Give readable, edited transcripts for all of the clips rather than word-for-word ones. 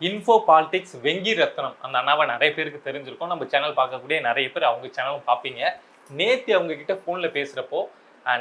Info politics Venky ரத்னம் அந்த அண்ணாவை நிறைய பேருக்கு தெரிஞ்சிருக்கும். நம்ம சேனல் பார்க்கக்கூடிய நிறைய பேர் அவங்க சேனலும் பார்ப்பீங்க. நேற்று அவங்க கிட்ட ஃபோனில் பேசுகிறப்போ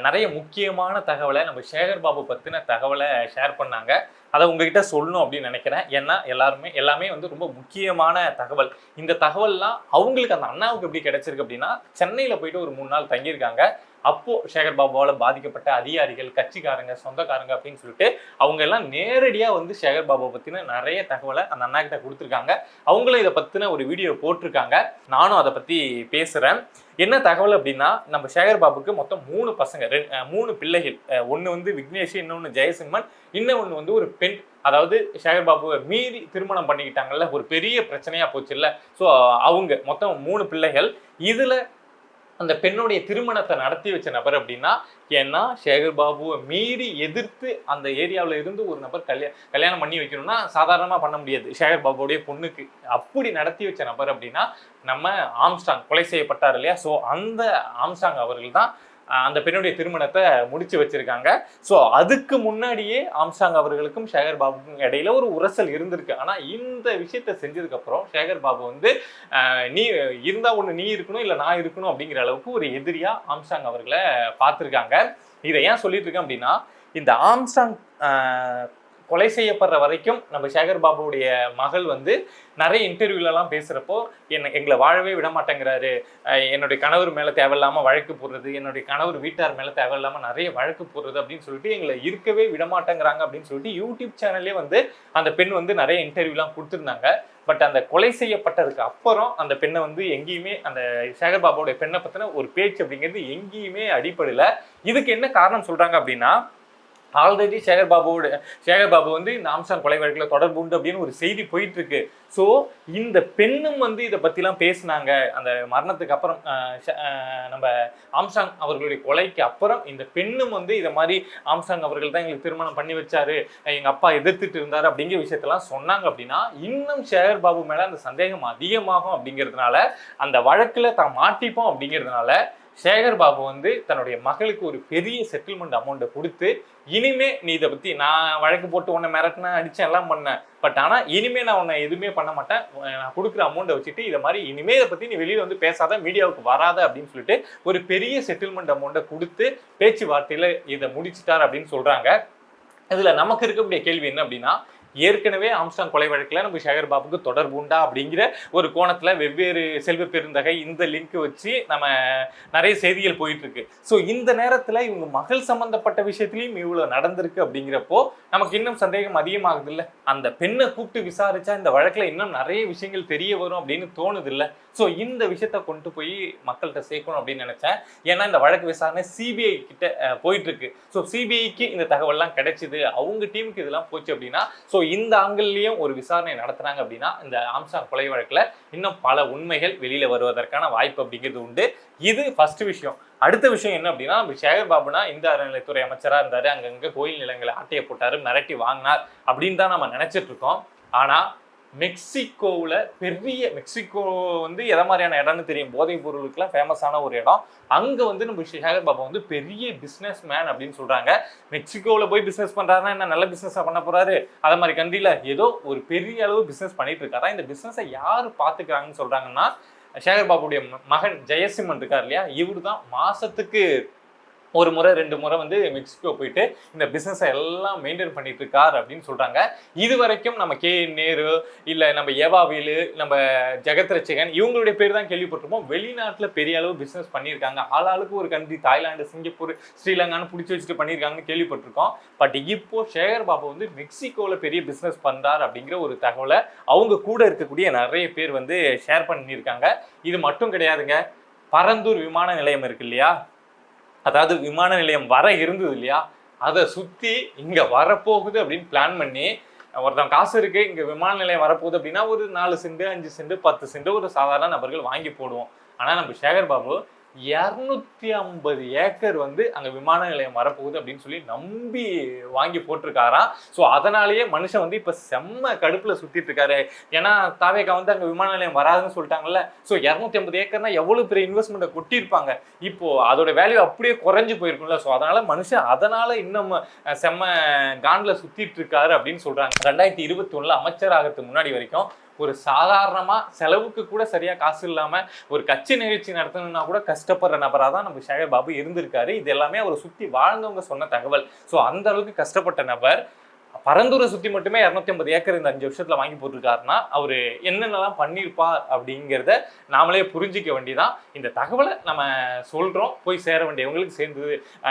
நிறைய முக்கியமான தகவலை நம்ம சேகர் பாபு பற்றின தகவலை ஷேர் பண்ணாங்க. அதை உங்ககிட்ட சொல்லணும் அப்படின்னு நினைக்கிறேன். ஏன்னா எல்லாமே வந்து ரொம்ப முக்கியமான தகவல். இந்த தகவல்லாம் அவங்களுக்கு அந்த அண்ணாவுக்கு எப்படி கிடைச்சிருக்கு அப்படின்னா, சென்னையில் போயிட்டு ஒரு 3 நாள் தங்கியிருக்காங்க. அப்போ சேகர் பாபுவால் பாதிக்கப்பட்ட அதிகாரிகள், கட்சிக்காரங்க, சொந்தக்காரங்க அப்படின்னு சொல்லிட்டு அவங்க எல்லாம் நேரடியாக வந்து சேகர் பாபுவை பற்றின நிறைய தகவலை அந்த அண்ணா கிட்ட கொடுத்துருக்காங்க. அவங்களும் இதை பற்றின ஒரு வீடியோ போட்டிருக்காங்க. நானும் அதை பற்றி பேசுகிறேன். என்ன தகவல் அப்படின்னா, நம்ம சேகர் பாபுக்கு மொத்தம் 3 பசங்க, 3 பிள்ளைகள். ஒன்று வந்து விக்னேஷ், இன்னொன்று ஜெயசிம்மன், இன்னொன்று வந்து ஒரு பெண். அதாவது சேகர் பாபுவை மீறி திருமணம் பண்ணிக்கிட்டாங்கல்ல, ஒரு பெரிய பிரச்சனையா போச்சு இல்லை. ஸோ அவங்க மொத்தம் 3 பிள்ளைகள். இதில் அந்த பெண்ணுடைய திருமணத்தை நடத்தி வச்ச நபர் அப்படின்னா, ஏன்னா சேகர் பாபுவை மீறி எதிர்த்து அந்த ஏரியாவில் இருந்து ஒரு நபர் கல்யாணம் பண்ணி வைக்கணும்னா சாதாரணமாக பண்ண முடியாது சேகர் பாபுடைய பொண்ணுக்கு. அப்படி நடத்தி வச்ச நபர் அப்படின்னா நம்ம ஆம்ஸ்டாங், கொலை செய்யப்பட்டார் இல்லையா. ஸோ அந்த ஆம்ஸ்டாங் அவர்கள் தான் அந்த பெண்ணுடைய திருமணத்தை முடிச்சு வச்சிருக்காங்க. ஸோ அதுக்கு முன்னாடியே ஆம்ஸ்டாங் அவர்களுக்கும் சேகர் பாபுக்கும் இடையில ஒரு உரசல் இருந்திருக்கு. ஆனால் இந்த விஷயத்த செஞ்சதுக்கு அப்புறம் சேகர் பாபு வந்து நீ இருந்தா ஒன்று நீ இருக்கணும், இல்லை நான் இருக்கணும் அப்படிங்கிற அளவுக்கு ஒரு எதிரியா ஆம்ஸ்டாங் அவர்களை பார்த்துருக்காங்க. இதை ஏன் சொல்லிட்டு இருக்கேன் அப்படின்னா, இந்த ஆம்ஸ்டாங் கொலை செய்யப்படுற வரைக்கும் நம்ம சேகர் பாபுடைய மகள் வந்து நிறைய இன்டர்வியூலலாம் பேசுகிறப்போ எங்களை வாழவே விட மாட்டேங்கிறாரு, என்னுடைய கணவர் மேலே தேவையில்லாமல் வழக்கு போடுறது, என்னுடைய கணவர் வீட்டார் மேலே தேவையில்லாமல் நிறைய வழக்கு போடுறது அப்படின்னு சொல்லிட்டு எங்களை இருக்கவே விட மாட்டேங்கிறாங்க அப்படின்னு சொல்லிட்டு யூடியூப் சேனல்லே வந்து அந்த பெண் வந்து நிறைய இன்டர்வியூலாம் கொடுத்துருந்தாங்க. பட் அந்த கொலை செய்யப்பட்டதுக்கு அப்புறம் அந்த பெண்ணை வந்து எங்கேயுமே, அந்த சேகர் பாபுடைய பெண்ணை பற்றின ஒரு பேச்சு அப்படிங்கிறது எங்கேயுமே அடிப்படையில். இதுக்கு என்ன காரணம் சொல்கிறாங்க அப்படின்னா, ஆல்ரெடி சேகர் பாபு வந்து இந்த ஆம்ஸ்டாங் கொலை வழக்கில் தொடர்பு உண்டு அப்படின்னு ஒரு செய்தி போயிட்டு இருக்கு. ஸோ இந்த பெண்ணும் வந்து இதை பற்றிலாம் பேசினாங்க. அந்த மரணத்துக்கு அப்புறம், நம்ம ஆம்ஸ்டாங் அவர்களுடைய கொலைக்கு அப்புறம் இந்த பெண்ணும் வந்து இதை மாதிரி ஆம்ஸ்டாங் அவர்கள் தான் எங்களுக்கு திருமணம் பண்ணி வச்சாரு, எங்கள் அப்பா எதிர்த்துட்டு இருந்தாரு அப்படிங்கிற விஷயத்தெல்லாம் சொன்னாங்க. அப்படின்னா இன்னும் சேகர் பாபு மேலே அந்த சந்தேகம் அதிகமாகும். அப்படிங்கிறதுனால அந்த வழக்கில் தான் மாட்டிப்போம். அப்படிங்கிறதுனால சேகர் பாபு வந்து தன்னுடைய மகளுக்கு ஒரு பெரிய செட்டில்மெண்ட் அமௌண்ட்டை கொடுத்து, இனிமே நீ இதை பற்றி, நான் வழக்கு போட்டு உன்னை மிரட்டினேன், அடித்தேன், எல்லாம் பண்ணேன், பட் ஆனால் இனிமே நான் உன்னை எதுவுமே பண்ண மாட்டேன், நான் கொடுக்குற அமௌண்ட்டை வச்சுட்டு இதை மாதிரி இனிமே இதை பற்றி நீ வெளியில் வந்து பேசாத, மீடியாவுக்கு வராத அப்படின்னு சொல்லிட்டு ஒரு பெரிய செட்டில்மெண்ட் அமௌண்ட்டை கொடுத்து பேச்சுவார்த்தையில் இதை முடிச்சிட்டார் அப்படின்னு சொல்கிறாங்க. இதில் நமக்கு இருக்கக்கூடிய கேள்வி என்ன அப்படின்னா, ஏற்கனவே ஆம்ஸ்டாங் கொலை வழக்கில் நம்ம சேகர் பாபுக்கு தொடர்பு உண்டா அப்படிங்கிற ஒரு கோணத்தில் வெவ்வேறு செல்வ பெருந்தகை இந்த லிங்க் வச்சு நம்ம நிறைய செய்திகள் போயிட்டு இருக்கு. ஸோ இந்த நேரத்தில் இவங்க மகள் சம்பந்தப்பட்ட விஷயத்துலையும் இவ்வளோ நடந்திருக்கு. அப்படிங்கிறப்போ நமக்கு இன்னும் சந்தேகம் அதிகமாகுது இல்லை. அந்த பெண்ணை கூப்பிட்டு விசாரிச்சா இந்த வழக்கில் இன்னும் நிறைய விஷயங்கள் தெரிய வரும் அப்படின்னு தோணுது இல்லை. ஸோ இந்த விஷயத்த கொண்டு போய் மக்கள்கிட்ட சேர்க்கணும் அப்படின்னு நினைச்சேன். ஏன்னா இந்த வழக்கு விசாரணை சிபிஐ கிட்ட போயிட்டு இருக்கு. ஸோ சிபிஐக்கு இந்த தகவல்லாம் கிடைச்சிது, அவங்க டீமுக்கு இதெல்லாம் போச்சு அப்படின்னா, ஸோ இந்த ஆங்கிள்லயும் ஒரு விசாரணை நடத்துறாங்க அப்படின்னா இந்த ஆம்ஸ்டாங் கொலை வழக்குல இன்னும் பல உண்மைகள் வெளியில வருவதற்கான வாய்ப்பு அப்படிங்கிறது உண்டு. இது ஃபர்ஸ்ட் விஷயம். அடுத்த விஷயம் என்ன அப்படின்னா, நம்ம சேகர் பாபுனா இந்த அறநிலைத்துறை அமைச்சராக இருந்தாரு, அங்கங்க கோயில் நிலங்களை ஆட்டையை போட்டாரு, மிரட்டி வாங்கினார் அப்படின்னு தான் நம்ம நினைச்சிட்டு இருக்கோம். ஆனா மெக்சிகோவில் மெக்சிகோ வந்து எதை மாதிரியான இடம்னு தெரியும், போதைப் பொருளுக்குலாம் ஃபேமஸான ஒரு இடம். அங்கே வந்து நம்ம சேகர் பாபு வந்து பெரிய பிஸ்னஸ் மேன் அப்படின்னு சொல்கிறாங்க. மெக்சிகோவில் போய் பிஸ்னஸ் பண்ணுறாருன்னா என்ன நல்ல பிஸ்னஸாக பண்ண போகிறாரு, அதை மாதிரி கண்ட்ரியில் ஏதோ ஒரு பெரிய அளவு பிஸ்னஸ் பண்ணிட்டு இருக்காரா. இந்த பிஸ்னஸை யார் பார்த்துக்கிறாங்கன்னு சொல்கிறாங்கன்னா, சேகர் பாபுடைய மகன் ஜெயசிம்மன் இருக்கார் இல்லையா, இவரு தான் மாதத்துக்கு ஒரு முறை 2 முறை வந்து மெக்சிகோ போயிட்டு இந்த பிஸ்னஸை எல்லாம் மெயின்டைன் பண்ணிட்டு இருக்கார் அப்படின்னு சொல்றாங்க. இது வரைக்கும் நம்ம கே நேரு, இல்லை நம்ம ஏவாவேலு, நம்ம ஜெகத் ரட்சகன் இவங்களுடைய பேர் தான் கேள்விப்பட்டிருப்போம். வெளிநாட்டில் பெரிய அளவு பிஸ்னஸ் பண்ணியிருக்காங்க. ஆளாளுக்கு ஒரு கண்ட்ரி, தாய்லாந்து, சிங்கப்பூர், ஸ்ரீலங்கான்னு பிடிச்சி வச்சுட்டு பண்ணியிருக்காங்கன்னு கேள்விப்பட்டிருக்கோம். பட் இப்போ சேகர் பாபு வந்து மெக்சிகோவில் பெரிய பிஸ்னஸ் பண்ணுறார் அப்படிங்கிற ஒரு தகவலை அவங்க கூட இருக்கக்கூடிய நிறைய பேர் வந்து ஷேர் பண்ணியிருக்காங்க. இது மட்டும் கிடையாதுங்க, பரந்தூர் விமான நிலையம் இருக்கு இல்லையா, அதாவது விமான நிலையம் வர இருந்தது இல்லையா, அதை சுற்றி இங்கே வரப்போகுது அப்படின்னு பிளான் பண்ணி, ஒருத்தன் காசு இருக்கு இங்கே விமான நிலையம் வரப்போகுது அப்படின்னா ஒரு 4 சென்ட் 5 சென்ட் 10 சென்ட் ஒரு சாதாரண நபர்கள் வாங்கி போடுவோம். ஆனால் நம்ம சேகர் பாபு 250 ஏக்கர் வந்து அங்க விமான நிலையம் வரப்போகுது அப்படின்னு சொல்லி நம்பி வாங்கி போட்டிருக்காராம். ஸோ அதனாலேயே மனுஷன் வந்து இப்ப செம்ம கடுப்புல சுத்திட்டு இருக்காரு. ஏன்னா தாவேகா வந்து அங்க விமான நிலையம் வராதுன்னு சொல்லிட்டாங்கல்ல. ஸோ 250 ஏக்கர்னா எவ்வளவு பெரிய இன்வெஸ்ட்மெண்ட்டை கொட்டியிருப்பாங்க. இப்போ அதோட வேல்யூ அப்படியே குறைஞ்சு போயிருக்கும்ல. ஸோ அதனால மனுஷன் அதனால இன்னும் செம்ம கான்ல சுத்திட்டு இருக்காரு அப்படின்னு சொல்றாங்க. 2021 அமைச்சர் ஆகிறதுக்கு முன்னாடி வரைக்கும் ஒரு சாதாரணமா செலவுக்கு கூட சரியா காசு இல்லாம ஒரு கட்சி நிகழ்ச்சி நடத்தணும்னா கூட கஷ்டப்படுற நபரா தான் நம்ம சேகர் பாபு இருந்திருக்காரு. இது எல்லாமே அவரை சுத்தி வாழ்ந்தவங்க சொன்ன தகவல். ஸோ அந்த அளவுக்கு கஷ்டப்பட்ட நபர் பரந்தூரை சுத்தி மட்டுமே 250 ஏக்கர் இந்த 5 வருஷத்துல வாங்கி போட்டிருக்காருன்னா அவரு என்னென்னலாம் பண்ணியிருப்பார் அப்படிங்கிறத நாமளே புரிஞ்சிக்க வேண்டியதான். இந்த தகவலை நம்ம சொல்றோம், போய் சேர வேண்டியவங்களுக்கு சேர்ந்து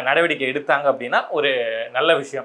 நடவடிக்கை எடுத்தாங்க அப்படின்னா ஒரு நல்ல விஷயம்.